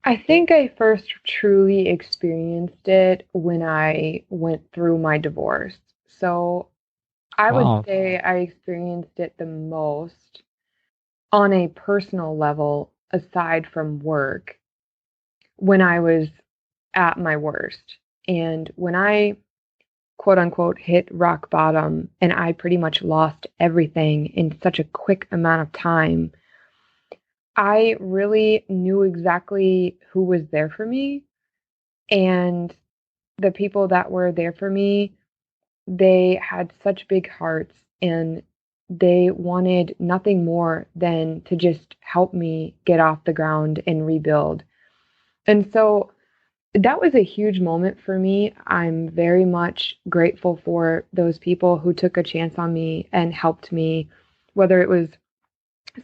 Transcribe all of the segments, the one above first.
I think I first truly experienced it when I went through my divorce. So I would Wow. say I experienced it the most on a personal level, aside from work, when I was at my worst. And when I quote unquote hit rock bottom and I pretty much lost everything in such a quick amount of time, I really knew exactly who was there for me. And the people that were there for me, they had such big hearts and they wanted nothing more than to just help me get off the ground and rebuild. And so that was a huge moment for me. I'm very much grateful for those people who took a chance on me and helped me, whether it was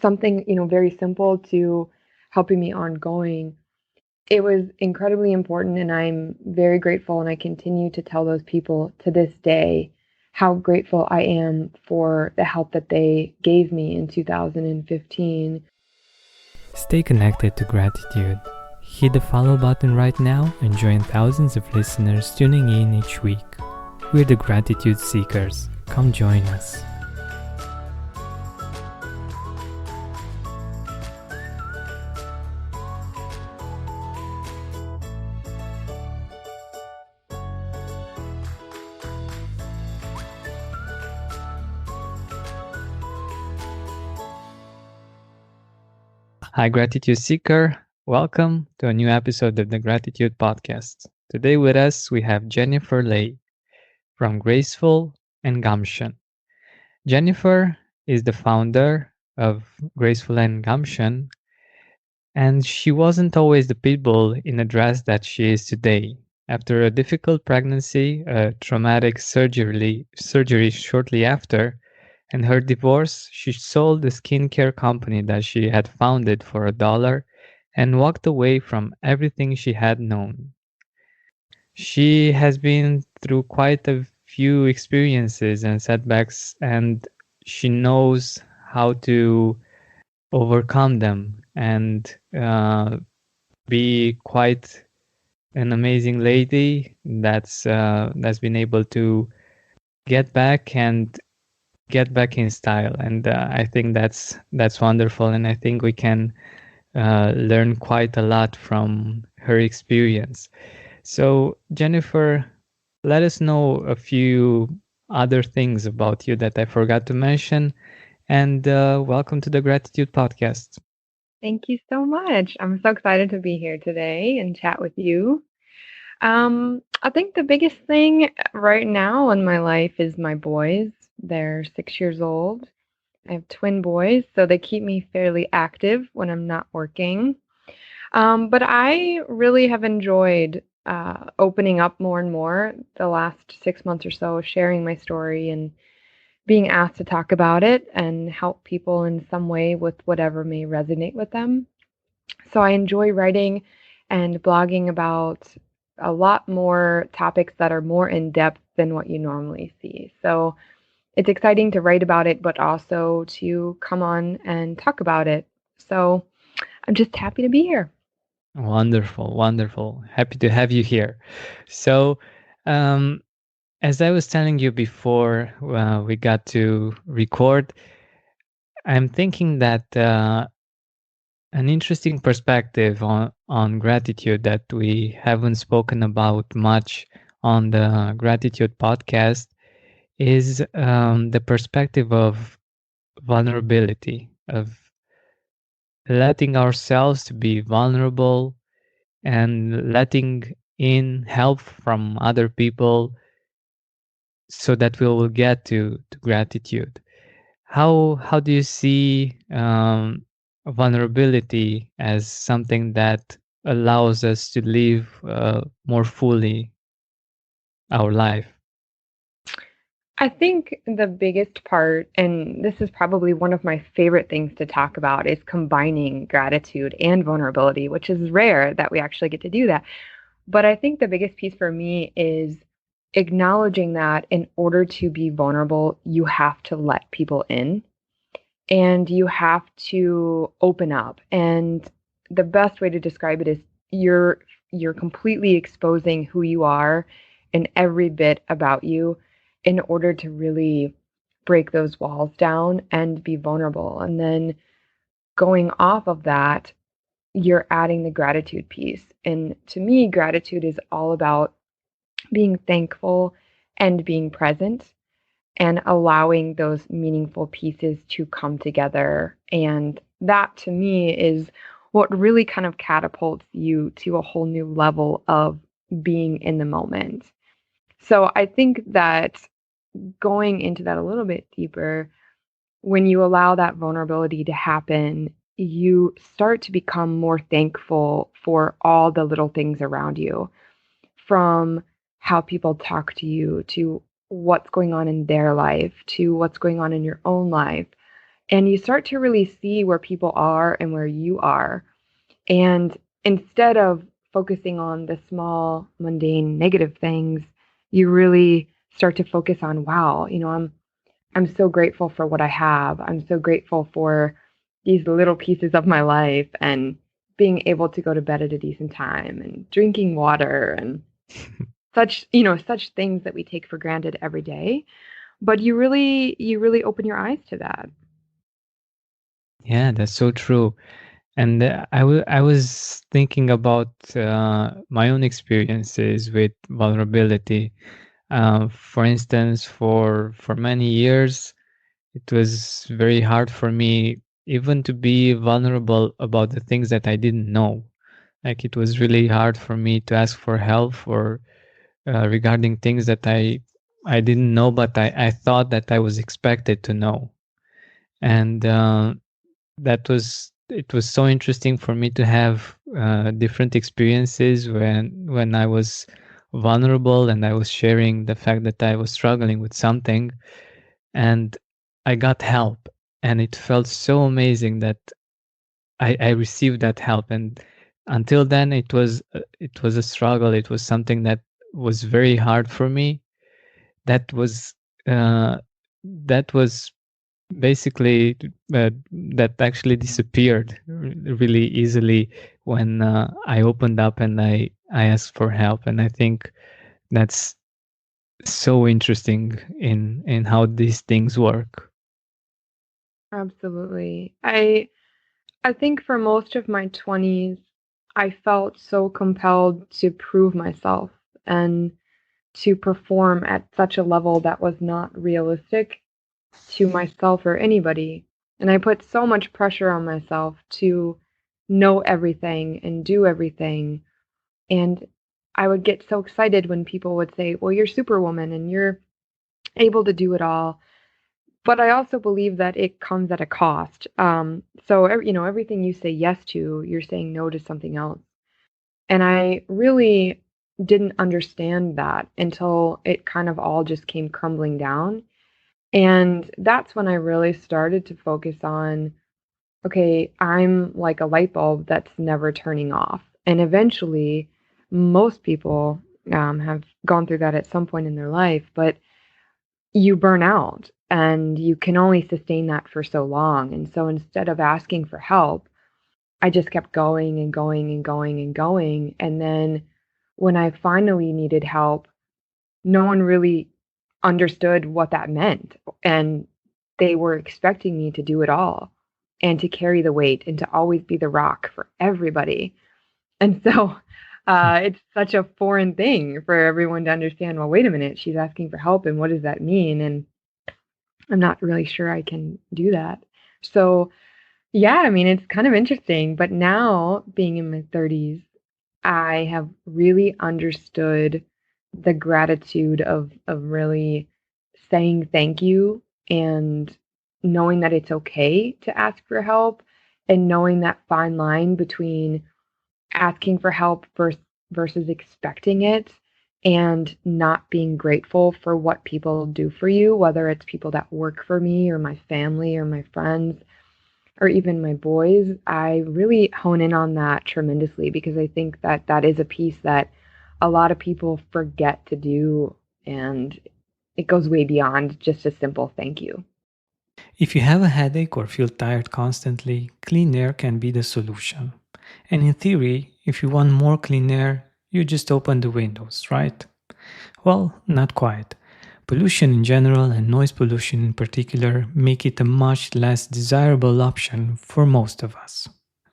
something, very simple to helping me ongoing. It was incredibly important, and I'm very grateful, and I continue to tell those people to this day how grateful I am for the help that they gave me in 2015. Stay connected to gratitude. Hit the follow button right now and join thousands of listeners tuning in each week. We're the Gratitude Seekers. Come join us. Hi, Gratitude Seeker. Welcome to a new episode of the Gratitude Podcast. Today with us, we have Jennifer Leigh from Graceful and Gumption. Jennifer is the founder of Graceful and Gumption, and she wasn't always the pitbull in a dress that she is today. After a difficult pregnancy, a traumatic surgery shortly after, and her divorce, she sold the skincare company that she had founded for $1 and walked away from everything she had known. She has been through quite a few experiences and setbacks, and she knows how to overcome them and be quite an amazing lady that's been able to get back and get back in style. And I think that's wonderful, and I think we can learn quite a lot from her experience. So Jennifer, let us know a few other things about you that I forgot to mention, and welcome to the Gratitude Podcast. Thank you so much. I'm so excited to be here today and chat with you. I think the biggest thing right now in my life is my boys. They're 6 years old. I have twin boys, so they keep me fairly active when I'm not working. But I really have enjoyed opening up more and more the last 6 months or so, sharing my story and being asked to talk about it and help people in some way with whatever may resonate with them. So I enjoy writing and blogging about a lot more topics that are more in depth than what you normally see. So it's exciting to write about it, but also to come on and talk about it. So I'm just happy to be here. Wonderful, wonderful. Happy to have you here. So, um, as I was telling you before we got to record, I'm thinking that an interesting perspective on gratitude that we haven't spoken about much on the Gratitude podcast is the perspective of vulnerability, of letting ourselves to be vulnerable and letting in help from other people so that we will get to gratitude. How do you see vulnerability as something that allows us to live more fully our life? I think the biggest part, and this is probably one of my favorite things to talk about, is combining gratitude and vulnerability, which is rare that we actually get to do that. But I think the biggest piece for me is acknowledging that in order to be vulnerable, you have to let people in and you have to open up. And the best way to describe it is you're you're completely exposing who you are and every bit about you in order to really break those walls down and be vulnerable. And then going off of that, you're adding the gratitude piece. And to me, gratitude is all about being thankful and being present and allowing those meaningful pieces to come together. And that to me is what really kind of catapults you to a whole new level of being in the moment. So I think that going into that a little bit deeper, when you allow that vulnerability to happen, you start to become more thankful for all the little things around you, from how people talk to you, to what's going on in their life, to what's going on in your own life. And you start to really see where people are and where you are. And instead of focusing on the small, mundane, negative things, you really start to focus on, wow, I'm so grateful for what I have. I'm so grateful for these little pieces of my life and being able to go to bed at a decent time and drinking water and such things that we take for granted every day. But you really open your eyes to that. Yeah, that's so true. And I was thinking about my own experiences with vulnerability. For instance, for many years, it was very hard for me even to be vulnerable about the things that I didn't know. Like it was really hard for me to ask for help or regarding things that I didn't know, but I thought that I was expected to know. And that was it was so interesting for me to have different experiences when I was vulnerable and I was sharing the fact that I was struggling with something, and I got help, and it felt so amazing that I received that help. And until then, it was a struggle. It was something that was very hard for me. That was uh, that was basically that actually disappeared really easily when I opened up and I asked for help. And I think that's so interesting in how these things work. Absolutely. I think for most of my 20s, I felt so compelled to prove myself and to perform at such a level that was not realistic to myself or anybody. And I put so much pressure on myself to know everything and do everything. And I would get so excited when people would say, well, you're Superwoman and you're able to do it all. But I also believe that it comes at a cost. So everything you say yes to, you're saying no to something else. And I really didn't understand that until it kind of all just came crumbling down. And that's when I really started to focus on, okay, I'm like a light bulb that's never turning off. And eventually, most people have gone through that at some point in their life, but you burn out and you can only sustain that for so long. And so instead of asking for help, I just kept going and going and going and going. And then when I finally needed help, no one really understood what that meant. And they were expecting me to do it all and to carry the weight and to always be the rock for everybody. And so it's such a foreign thing for everyone to understand. Well, wait a minute, she's asking for help, and what does that mean? And I'm not really sure I can do that. So, yeah, I mean, it's kind of interesting. But now, being in my 30s, I have really understood the gratitude of really saying thank you and knowing that it's okay to ask for help and knowing that fine line between asking for help versus expecting it and not being grateful for what people do for you, whether it's people that work for me or my family or my friends or even my boys. I really hone in on that tremendously because I think that that is a piece that a lot of people forget to do, and it goes way beyond just a simple thank you. If you have a headache or feel tired constantly, clean air can be the solution. And in theory, if you want more clean air, you just open the windows, right? Well, not quite. Pollution in general and noise pollution in particular make it a much less desirable option for most of us.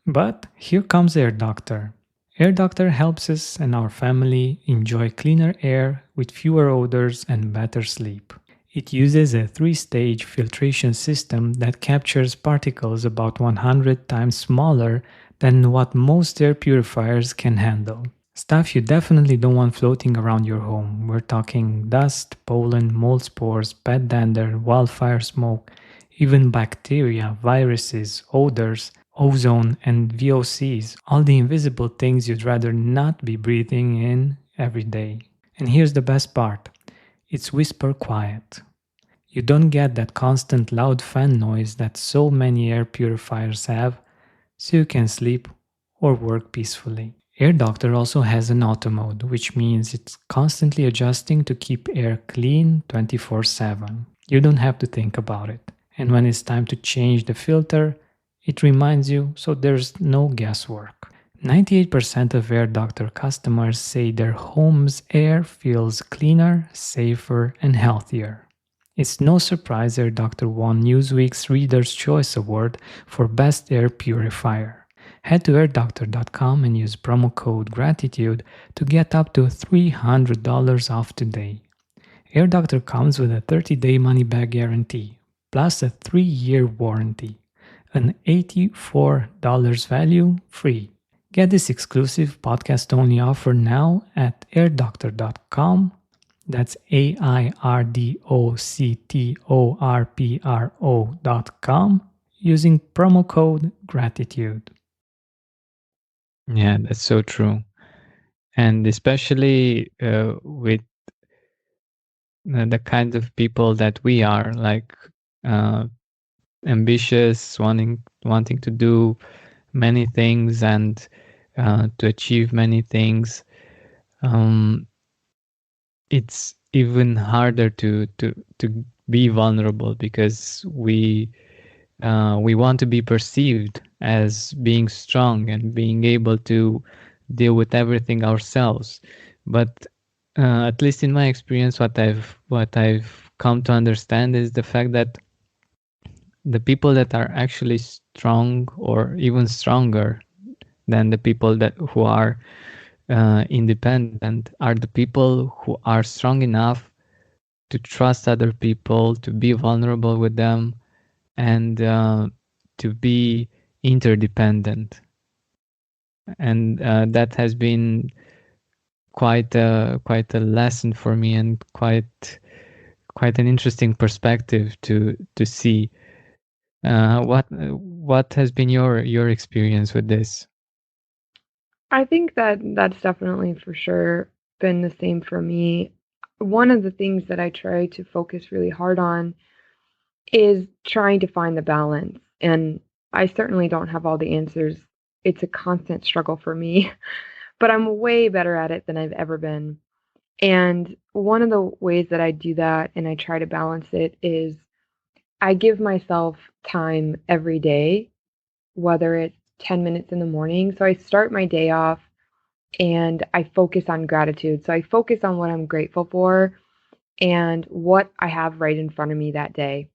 But here comes Air Doctor. Air Doctor helps us and our family enjoy cleaner air with fewer odors and better sleep. It uses a 3-stage filtration system that captures particles about 100 times smaller than what most air purifiers can handle. Stuff you definitely don't want floating around your home. We're talking dust, pollen, mold spores, pet dander, wildfire smoke, even bacteria, viruses, odors, ozone, and VOCs, all the invisible things you'd rather not be breathing in every day. And here's the best part, it's whisper quiet. You don't get that constant loud fan noise that so many air purifiers have, so you can sleep or work peacefully. Air Doctor also has an auto mode, which means it's constantly adjusting to keep air clean 24/7. You don't have to think about it. And when it's time to change the filter, it reminds you, so there's no guesswork. 98% of Air Doctor customers say their home's air feels cleaner, safer, and healthier. It's no surprise Air Doctor won Newsweek's Reader's Choice Award for Best Air Purifier. Head to airdoctor.com and use promo code GRATITUDE to get up to $300 off today. Air Doctor comes with a 30-day money-back guarantee, plus a 3-year warranty. An $84 value free. Get this exclusive podcast-only offer now at airdoctor.com. That's airdoctorpro.com using promo code GRATITUDE. Yeah, that's so true. And especially with the kinds of people that we are, like ambitious, wanting to do many things and to achieve many things. It's even harder to be vulnerable because we want to be perceived as being strong and being able to deal with everything ourselves. But at least in my experience, what I've come to understand is the fact that the people that are actually strong or even stronger than the people that who are independent are the people who are strong enough to trust other people, to be vulnerable with them, and to be interdependent. And that has been quite a lesson for me, and quite an interesting perspective to see. What has been your experience with this? I think that that's definitely for sure been the same for me. One of the things that I try to focus really hard on is trying to find the balance. And I certainly don't have all the answers. It's a constant struggle for me, but I'm way better at it than I've ever been. And one of the ways that I do that and I try to balance it is I give myself time every day, whether it's 10 minutes in the morning. So I start my day off and I focus on gratitude. So I focus on what I'm grateful for and what I have right in front of me that day.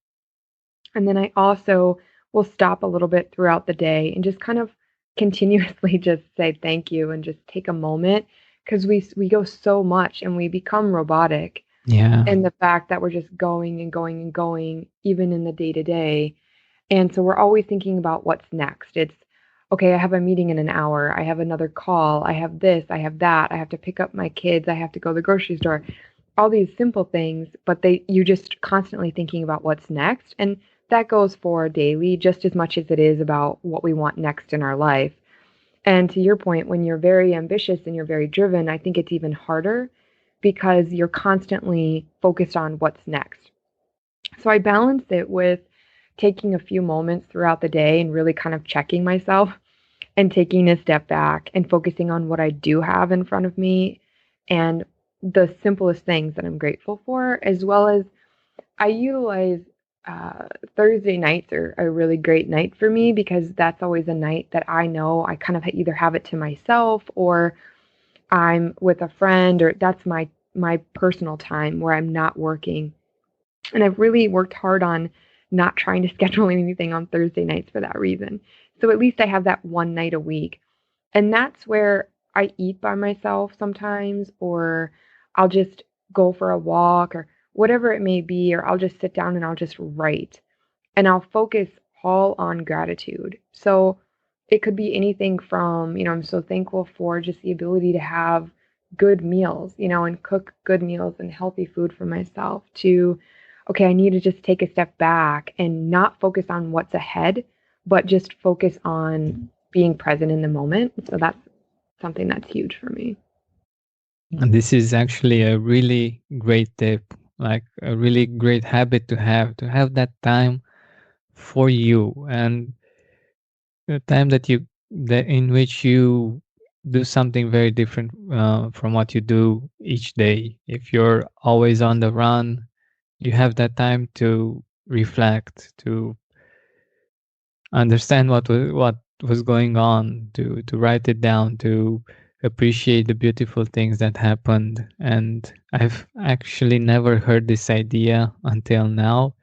And then I also will stop a little bit throughout the day and just kind of continuously just say thank you and just take a moment because we go so much and we become robotic. Yeah. And the fact that we're just going and going and going, even in the day to day. And so we're always thinking about what's next. It's okay, I have a meeting in an hour. I have another call. I have this. I have that. I have to pick up my kids. I have to go to the grocery store. All these simple things, but you're just constantly thinking about what's next. And that goes for daily just as much as it is about what we want next in our life. And to your point, when you're very ambitious and you're very driven, I think it's even harder because you're constantly focused on what's next. So I balance it with taking a few moments throughout the day and really kind of checking myself and taking a step back and focusing on what I do have in front of me and the simplest things that I'm grateful for, as well as I utilize Thursday nights are a really great night for me because that's always a night that I know I kind of either have it to myself or I'm with a friend, or that's my personal time where I'm not working. And I've really worked hard on not trying to schedule anything on Thursday nights for that reason. So at least I have that one night a week. And that's where I eat by myself sometimes, or I'll just go for a walk or whatever it may be, or I'll just sit down and I'll just write and I'll focus all on gratitude. So it could be anything from, I'm so thankful for just the ability to have good meals, and cook good meals and healthy food for myself, to, okay, I need to just take a step back and not focus on what's ahead, but just focus on being present in the moment. So that's something that's huge for me. And this is actually a really great tip, like a really great habit to have that time for you, and the time that in which you do something very different from what you do each day. If you're always on the run, you have that time to reflect, to understand what was going on, to write it down, to appreciate the beautiful things that happened. And I've actually never heard this idea until now,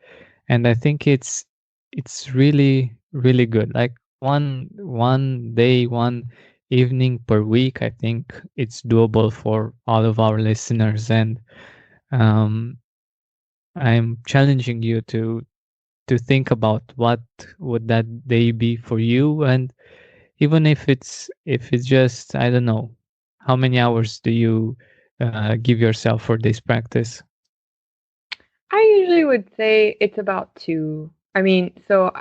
and I think it's really really good. Like one day, one evening per week, I think it's doable for all of our listeners. And um, I'm challenging you to think about what would that day be for you. And even if it's just, I don't know, how many hours do you give yourself for this practice? I usually would say it's about 2. I mean, so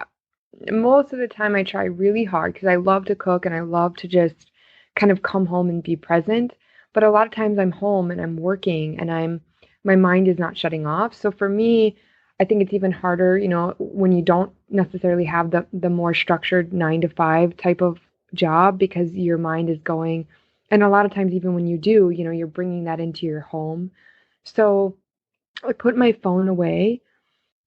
most of the time I try really hard because I love to cook and I love to just kind of come home and be present. But a lot of times I'm home and I'm working and my mind is not shutting off. So for me, I think it's even harder, when you don't necessarily have the more structured 9 to 5 type of job, because your mind is going. And a lot of times, even when you do, you're bringing that into your home. So I put my phone away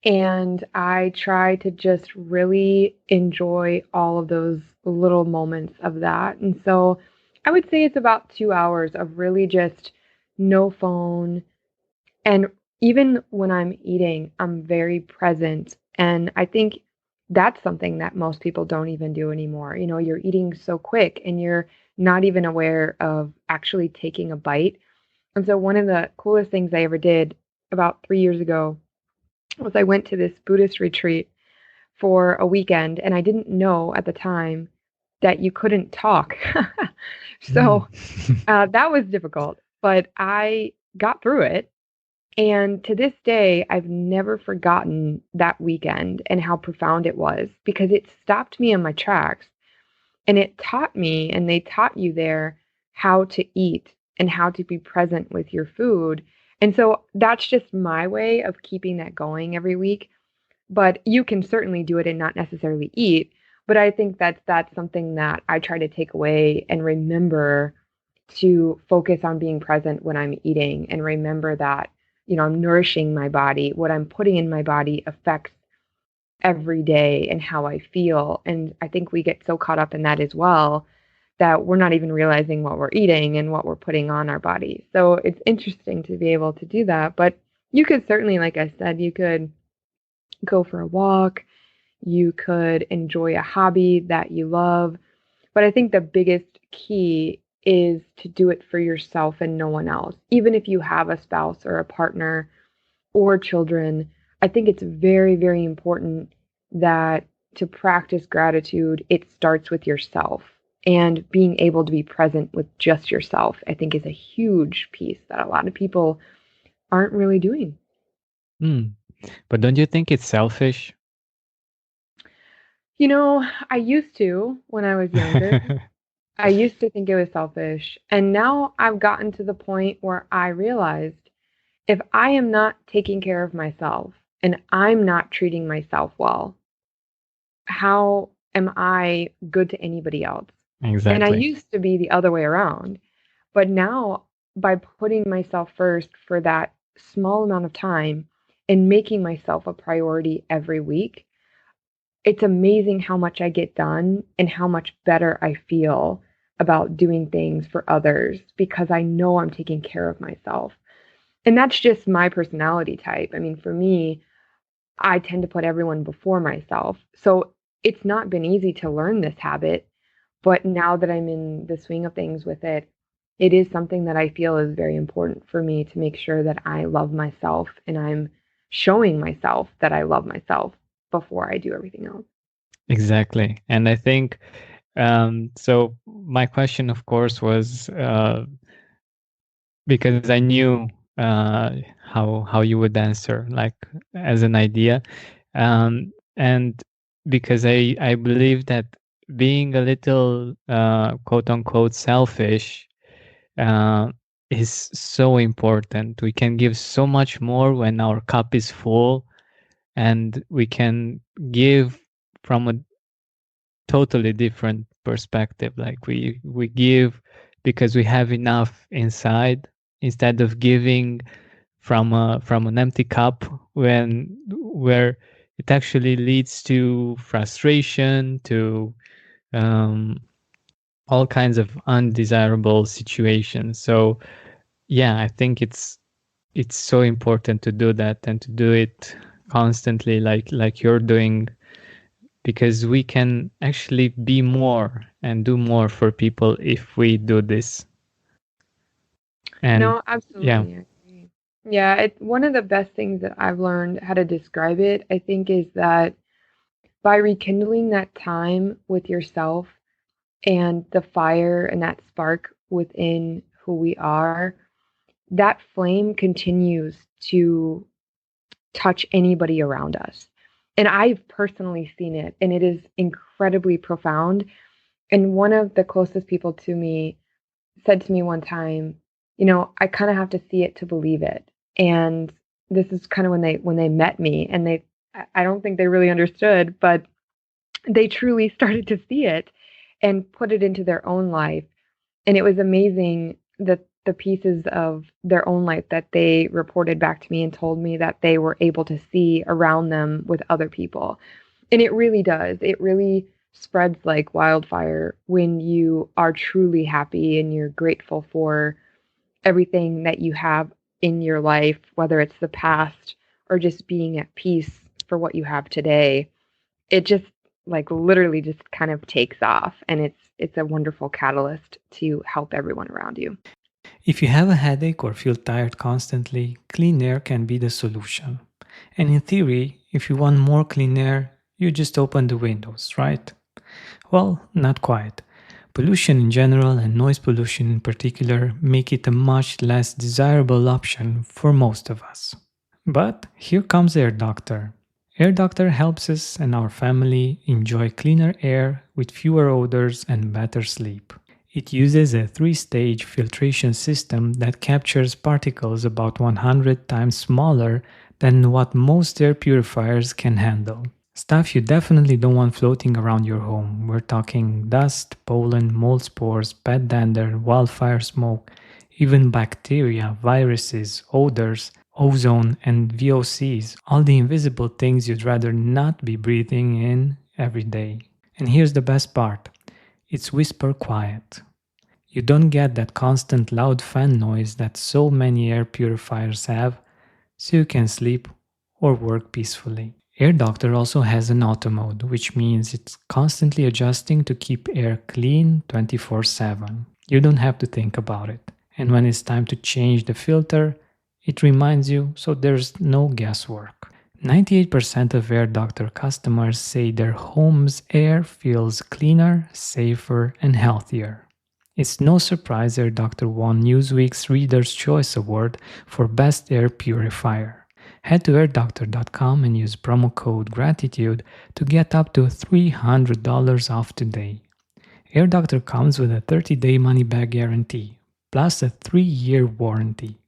and I try to just really enjoy all of those little moments of that. And so I would say it's about 2 hours of really just no phone. And even when I'm eating, I'm very present. And I think that's something that most people don't even do anymore. You're eating so quick and you're not even aware of actually taking a bite. And so one of the coolest things I ever did about 3 years ago was I went to this Buddhist retreat for a weekend, and I didn't know at the time that you couldn't talk. Mm. So that was difficult, but I got through it. And to this day, I've never forgotten that weekend and how profound it was, because it stopped me in my tracks and it taught me, and they taught you there, how to eat and how to be present with your food. And so that's just my way of keeping that going every week. But you can certainly do it and not necessarily eat. But I think that's something that I try to take away and remember, to focus on being present when I'm eating, and remember that, I'm nourishing my body. What I'm putting in my body affects every day and how I feel. And I think we get so caught up in that as well, that we're not even realizing what we're eating and what we're putting on our body. So it's interesting to be able to do that. But you could certainly, like I said, you could go for a walk, you could enjoy a hobby that you love. But I think the biggest key is to do it for yourself and no one else. Even if you have a spouse or a partner or children, I think it's very, very important that to practice gratitude, it starts with yourself. And being able to be present with just yourself, I think, is a huge piece that a lot of people aren't really doing. Mm. But don't you think it's selfish? I used to when I was younger. I used to think it was selfish. And now I've gotten to the point where I realized, if I am not taking care of myself and I'm not treating myself well, how am I good to anybody else? And I Exactly. used to be the other way around. But now, by putting myself first for that small amount of time, and making myself a priority every week, it's amazing how much I get done and how much better I feel about doing things for others because I know I'm taking care of myself. And that's just my personality type. I mean, for me, I tend to put everyone before myself. So it's not been easy to learn this habit, but now that I'm in the swing of things with it, it is something that I feel is very important for me to make sure that I love myself and I'm showing myself that I love myself before I do everything else. Exactly. And I think, so my question, of course, was because I knew how you would answer, like as an idea, and because I believe that being a little quote unquote selfish is so important. We can give so much more when our cup is full, and we can give from a totally different perspective. Like we give because we have enough inside, instead of giving from an empty cup where it actually leads to frustration, to um, all kinds of undesirable situations. So yeah, I think it's so important to do that and to do it constantly, like you're doing, because we can actually be more and do more for people if we do this. And No, yeah, absolutely. I agree. Yeah, one of the best things that I've learned how to describe it, I think, is that by rekindling that time with yourself and the fire and that spark within who we are, that flame continues to touch anybody around us. And I've personally seen it, and it is incredibly profound. And one of the closest people to me said to me one time, I kind of have to see it to believe it. And this is kind of when they met me, and I don't think they really understood, but they truly started to see it and put it into their own life. And it was amazing that the pieces of their own life that they reported back to me and told me that they were able to see around them with other people. And it really does. It really spreads like wildfire when you are truly happy and you're grateful for everything that you have in your life, whether it's the past or just being at peace for what you have today. It just like literally just kind of takes off, and it's a wonderful catalyst to help everyone around you. If you have a headache or feel tired constantly, clean air can be the solution. And in theory, if you want more clean air, you just open the windows, right? Well, not quite. Pollution in general and noise pollution in particular make it a much less desirable option for most of us. But here comes Air Doctor. Air Doctor helps us and our family enjoy cleaner air with fewer odors and better sleep. It uses a 3-stage filtration system that captures particles about 100 times smaller than what most air purifiers can handle. Stuff you definitely don't want floating around your home. We're talking dust, pollen, mold spores, pet dander, wildfire smoke, even bacteria, viruses, odors, ozone, and VOCs, all the invisible things you'd rather not be breathing in every day. And here's the best part. It's whisper quiet. You don't get that constant loud fan noise that so many air purifiers have, so you can sleep or work peacefully. Air Doctor also has an auto mode, which means it's constantly adjusting to keep air clean 24/7. You don't have to think about it. And when it's time to change the filter, it reminds you, so there's no guesswork. 98% of Air Doctor customers say their home's air feels cleaner, safer, and healthier. It's no surprise Air Doctor won Newsweek's Reader's Choice Award for Best Air Purifier. Head to airdoctor.com and use promo code GRATITUDE to get up to $300 off today. Air Doctor comes with a 30-day money-back guarantee, plus a 3-year warranty.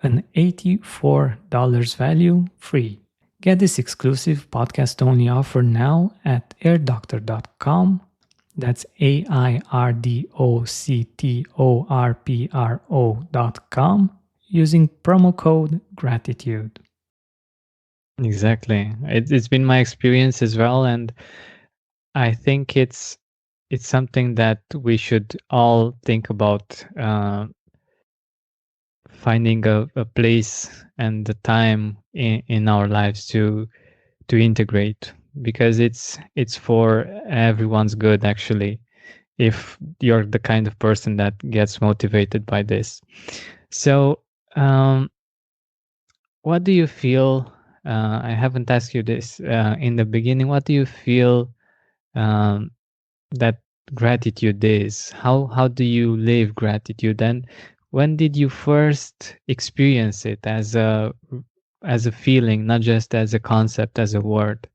An $84 value free. Get this exclusive podcast-only offer now at airdoctor.com. That's airdoctorpro.com using promo code GRATITUDE. Exactly. It's been my experience as well, and I think it's something that we should all think about, finding a place and the time in our lives to integrate, because it's for everyone's good, actually, if you're the kind of person that gets motivated by this. So, what do you feel? I haven't asked you this in the beginning. What do you feel um, that gratitude is? How do you live gratitude? And when did you first experience it as a feeling, not just as a concept, as a word?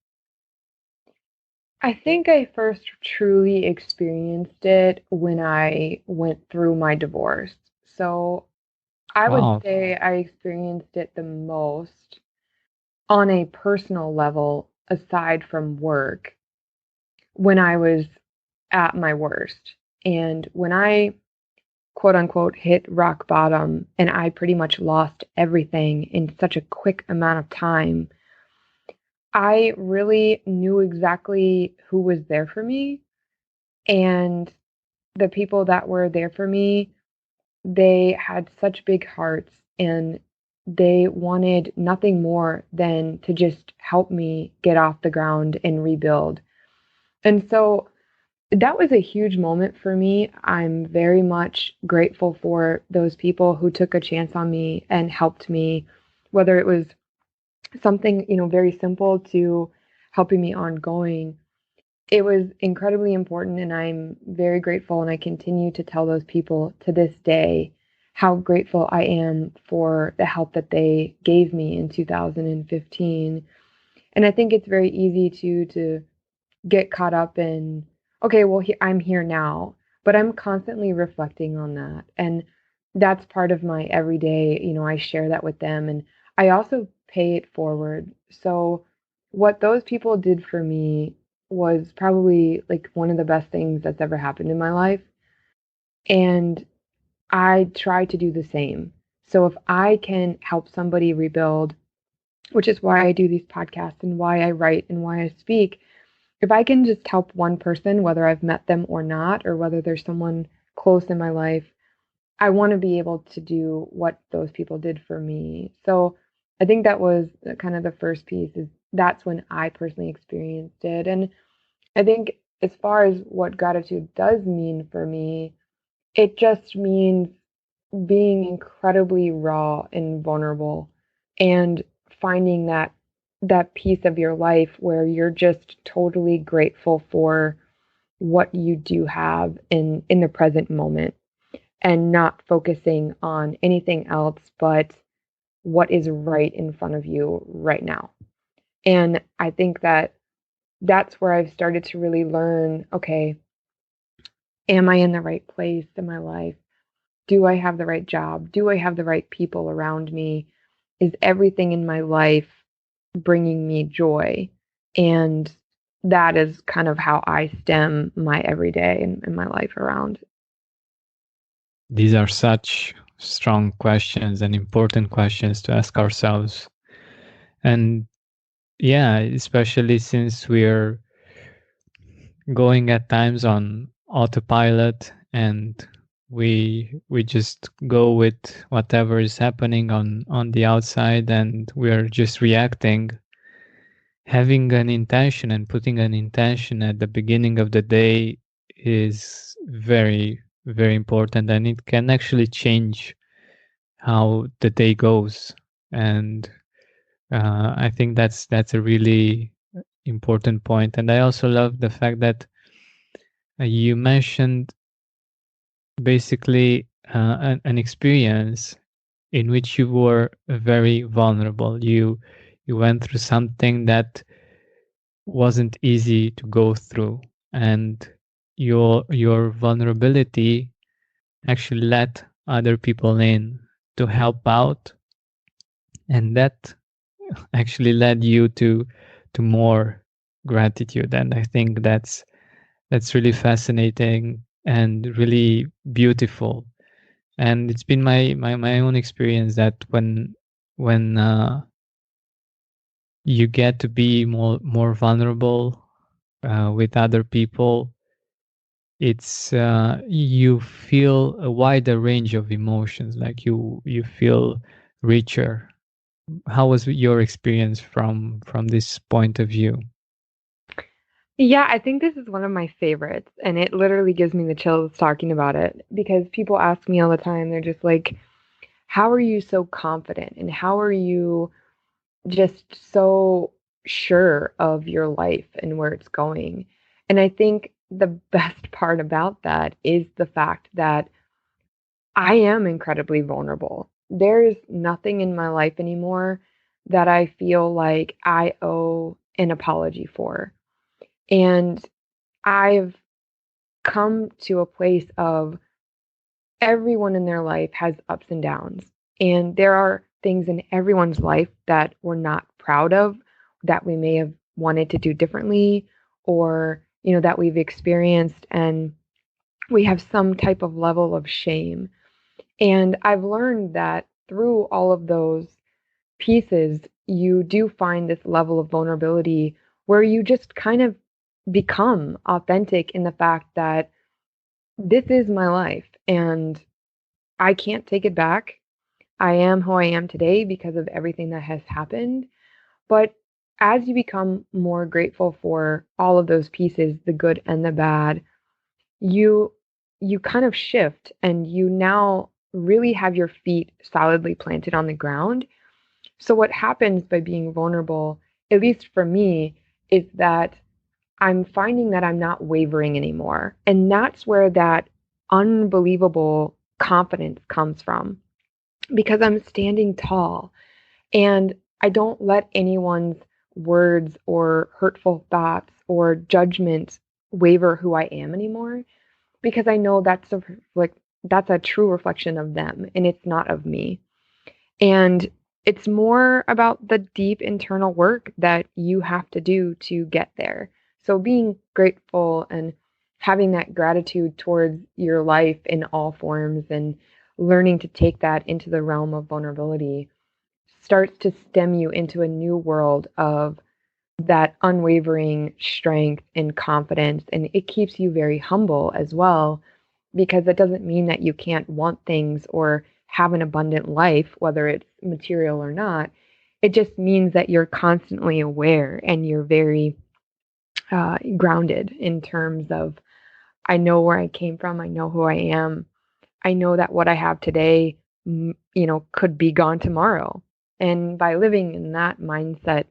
I think I first truly experienced it when I went through my divorce. So I would Wow. say I experienced it the most on a personal level, aside from work, when I was at my worst. And when I quote unquote hit rock bottom and I pretty much lost everything in such a quick amount of time, I really knew exactly who was there for me. And the people that were there for me, they had such big hearts and they wanted nothing more than to just help me get off the ground and rebuild. And so that was a huge moment for me. I'm very much grateful for those people who took a chance on me and helped me, whether it was something, very simple to helping me ongoing. It was incredibly important, and I'm very grateful, and I continue to tell those people to this day how grateful I am for the help that they gave me in 2015. And I think it's very easy to get caught up in, okay, well, I'm here now, but I'm constantly reflecting on that. And that's part of my everyday, I share that with them. And I also pay it forward. So, what those people did for me was probably like one of the best things that's ever happened in my life. And I try to do the same. So, if I can help somebody rebuild, which is why I do these podcasts and why I write and why I speak, if I can just help one person, whether I've met them or not, or whether there's someone close in my life, I want to be able to do what those people did for me. So I think that was kind of the first piece is that's when I personally experienced it. And I think as far as what gratitude does mean for me, it just means being incredibly raw and vulnerable and finding that piece of your life where you're just totally grateful for what you do have in the present moment and not focusing on anything else but what is right in front of you right now. And I think that that's where I've started to really learn, okay, am I in the right place in my life? Do I have the right job? Do I have the right people around me? Is everything in my life bringing me joy? And that is kind of how I stem my everyday and my life around. These are such strong questions and important questions to ask ourselves. And yeah, especially since we're going at times on autopilot, and we just go with whatever is happening on the outside, and we're just reacting. Having an intention and putting an intention at the beginning of the day is very, very important, and it can actually change how the day goes. And I think that's a really important point. And I also love the fact that you mentioned basically an experience in which you were very vulnerable. You went through something that wasn't easy to go through, and your vulnerability actually let other people in to help out, and that actually led you to more gratitude. And I think that's really fascinating and really beautiful. And it's been my own experience that when you get to be more vulnerable with other people. It's you feel a wider range of emotions, like you feel richer. How was your experience from this point of view? Yeah, I think this is one of my favorites, and it literally gives me the chills talking about it because people ask me all the time, they're just like, how are you so confident? And how are you just so sure of your life and where it's going? And I think the best part about that is the fact that I am incredibly vulnerable. There's nothing in my life anymore that I feel like I owe an apology for. And I've come to a place of everyone in their life has ups and downs. And there are things in everyone's life that we're not proud of, that we may have wanted to do differently, or, that we've experienced and we have some type of level of shame. And I've learned that through all of those pieces, you do find this level of vulnerability where you just kind of become authentic in the fact that this is my life and I can't take it back. I am who I am today because of everything that has happened. But as you become more grateful for all of those pieces, the good and the bad, you you kind of shift and you now really have your feet solidly planted on the ground. So what happens by being vulnerable, at least for me, is that I'm finding that I'm not wavering anymore. And that's where that unbelievable confidence comes from because I'm standing tall and I don't let anyone's words or hurtful thoughts or judgment waver who I am anymore because I know that's a true reflection of them and it's not of me. And it's more about the deep internal work that you have to do to get there. So being grateful and having that gratitude towards your life in all forms and learning to take that into the realm of vulnerability starts to stem you into a new world of that unwavering strength and confidence. And it keeps you very humble as well, because that doesn't mean that you can't want things or have an abundant life, whether it's material or not. It just means that you're constantly aware and you're very grounded in terms of, I know where I came from, I know who I am, I know that what I have today, could be gone tomorrow. And by living in that mindset,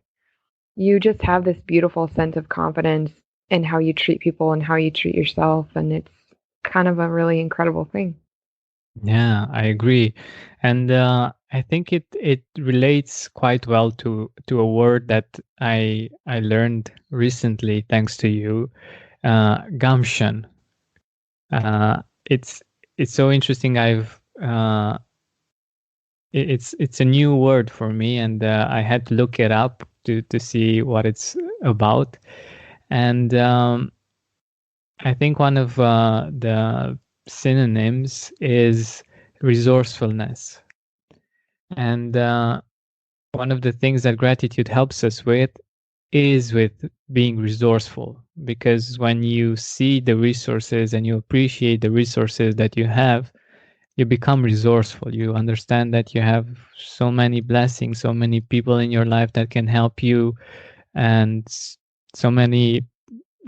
you just have this beautiful sense of confidence in how you treat people and how you treat yourself. And it's kind of a really incredible thing. Yeah, I agree, and I think it relates quite well to a word that I learned recently, thanks to you, gumption. It's so interesting. It's a new word for me, and I had to look it up to see what it's about. And I think one of the synonyms is resourcefulness. And one of the things that gratitude helps us with is with being resourceful, because when you see the resources and you appreciate the resources that you have, you become resourceful. You understand that you have so many blessings, so many people in your life that can help you, and so many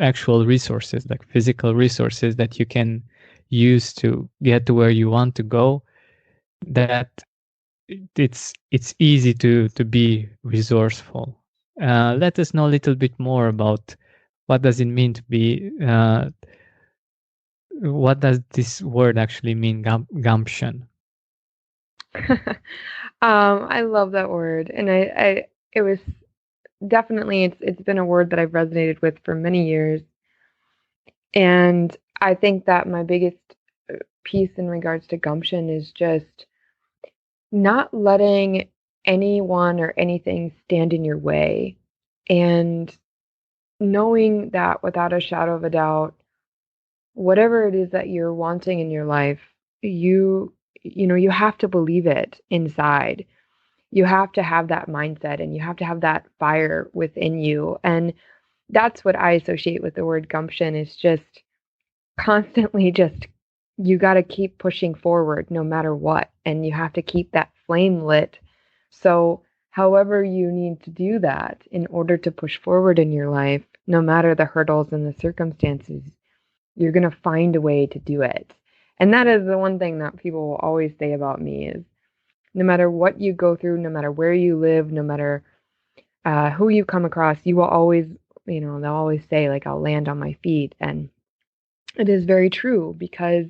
actual resources, like physical resources that you can use to get to where you want to go, that it's easy to be resourceful. Let us know a little bit more about what does it mean to be what does this word actually mean, gumption? I love that word, and it was definitely it's been a word that I've resonated with for many years, and I think that my biggest piece in regards to gumption is just not letting anyone or anything stand in your way, and knowing that without a shadow of a doubt, whatever it is that you're wanting in your life, you have to believe it inside. you have to have that mindset and you have to have that fire within you. And that's what I associate with the word gumption, is just constantly just, you got to keep pushing forward no matter what. And you have to keep that flame lit. So however you need to do that in order to push forward in your life, no matter the hurdles and the circumstances, you're going to find a way to do it. And that is the one thing that people will always say about me is, no matter what you go through, no matter where you live, no matter who you come across, you will always, they'll always say, like, I'll land on my feet. And it is very true, because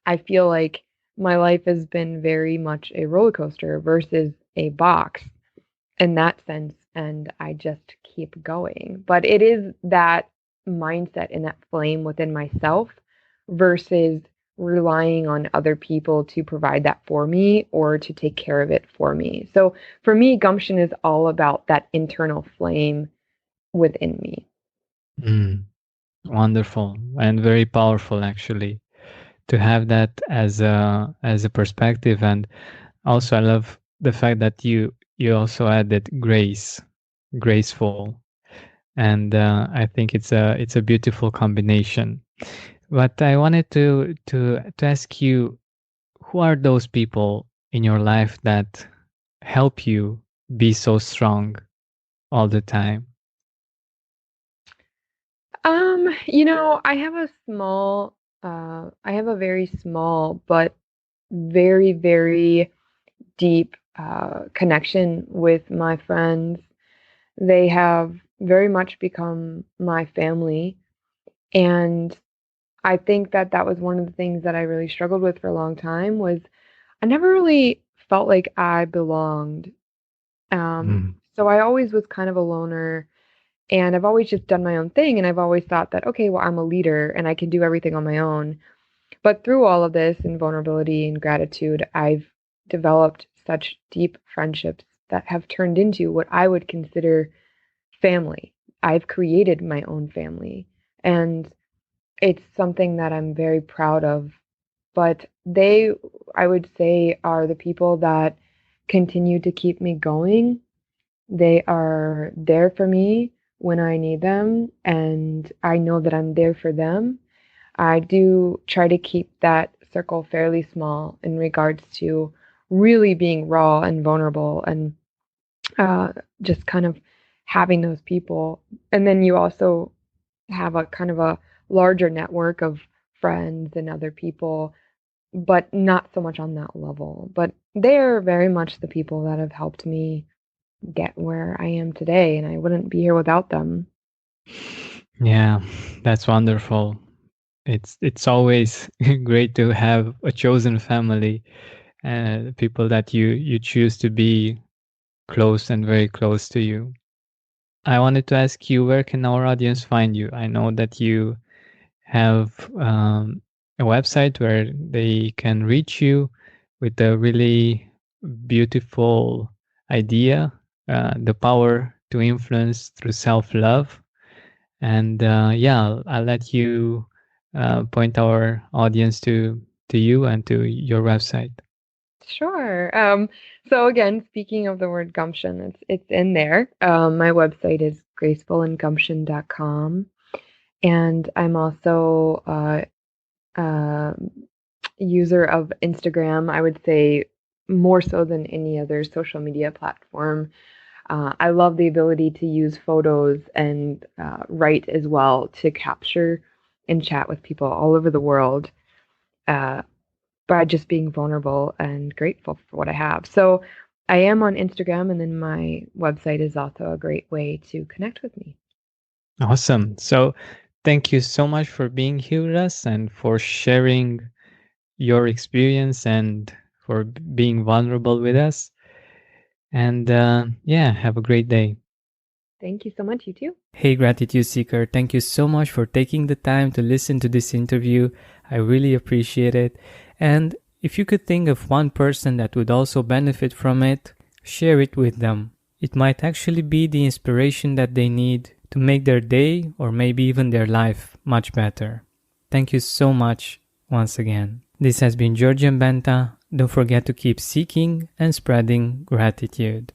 I feel like my life has been very much a roller coaster versus a box in that sense. And I just keep going. But it is that mindset and that flame within myself versus relying on other people to provide that for me or to take care of it for me. So for me, gumption is all about that internal flame within me. Wonderful and very powerful, actually, to have that as a perspective. And also, I love the fact that you also added graceful, and I think it's a beautiful combination. But I wanted to ask you, who are those people in your life that help you be so strong all the time? I have a very small but very, very deep connection with my friends. They have very much become my family. And I think that that was one of the things that I really struggled with for a long time, was I never really felt like I belonged. So I always was kind of a loner, and I've always just done my own thing. And I've always thought that, okay, well, I'm a leader and I can do everything on my own. But through all of this and vulnerability and gratitude, I've developed such deep friendships that have turned into what I would consider family. I've created my own family, and it's something that I'm very proud of. But they, I would say, are the people that continue to keep me going. They are there for me when I need them, and I know that I'm there for them. I do try to keep that circle fairly small in regards to really being raw and vulnerable, and just kind of having those people. And then you also have a kind of a larger network of friends and other people, but not so much on that level. But they're very much the people that have helped me get where I am today, and I wouldn't be here without them. Yeah, that's wonderful. It's always great to have a chosen family, people that you choose to be close and very close to you. I wanted to ask you, where can our audience find you? I know that you have a website where they can reach you with a really beautiful idea, the power to influence through self-love. And I'll let you point our audience to you and to your website. Sure. So again, speaking of the word gumption, it's in there. My website is gracefulandgumption.com. And I'm also a user of Instagram, I would say, more so than any other social media platform. I love the ability to use photos and write as well to capture and chat with people all over the world by just being vulnerable and grateful for what I have. So I am on Instagram, and then my website is also a great way to connect with me. Awesome. So thank you so much for being here with us and for sharing your experience and for being vulnerable with us. And have a great day. Thank you so much. You too. Hey, Gratitude Seeker, thank you so much for taking the time to listen to this interview. I really appreciate it. And if you could think of one person that would also benefit from it, share it with them. It might actually be the inspiration that they need to make their day or maybe even their life much better. Thank you so much once again. This has been Georgian Benta. don't forget to keep seeking and spreading gratitude.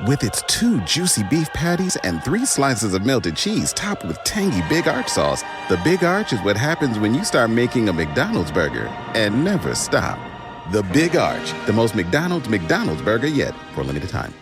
With its 2 juicy beef patties and 3 slices of melted cheese topped with tangy Big Arch sauce, the Big Arch is what happens when you start making a McDonald's burger and never stop. The Big Arch, the most McDonald's burger yet, for a limited time.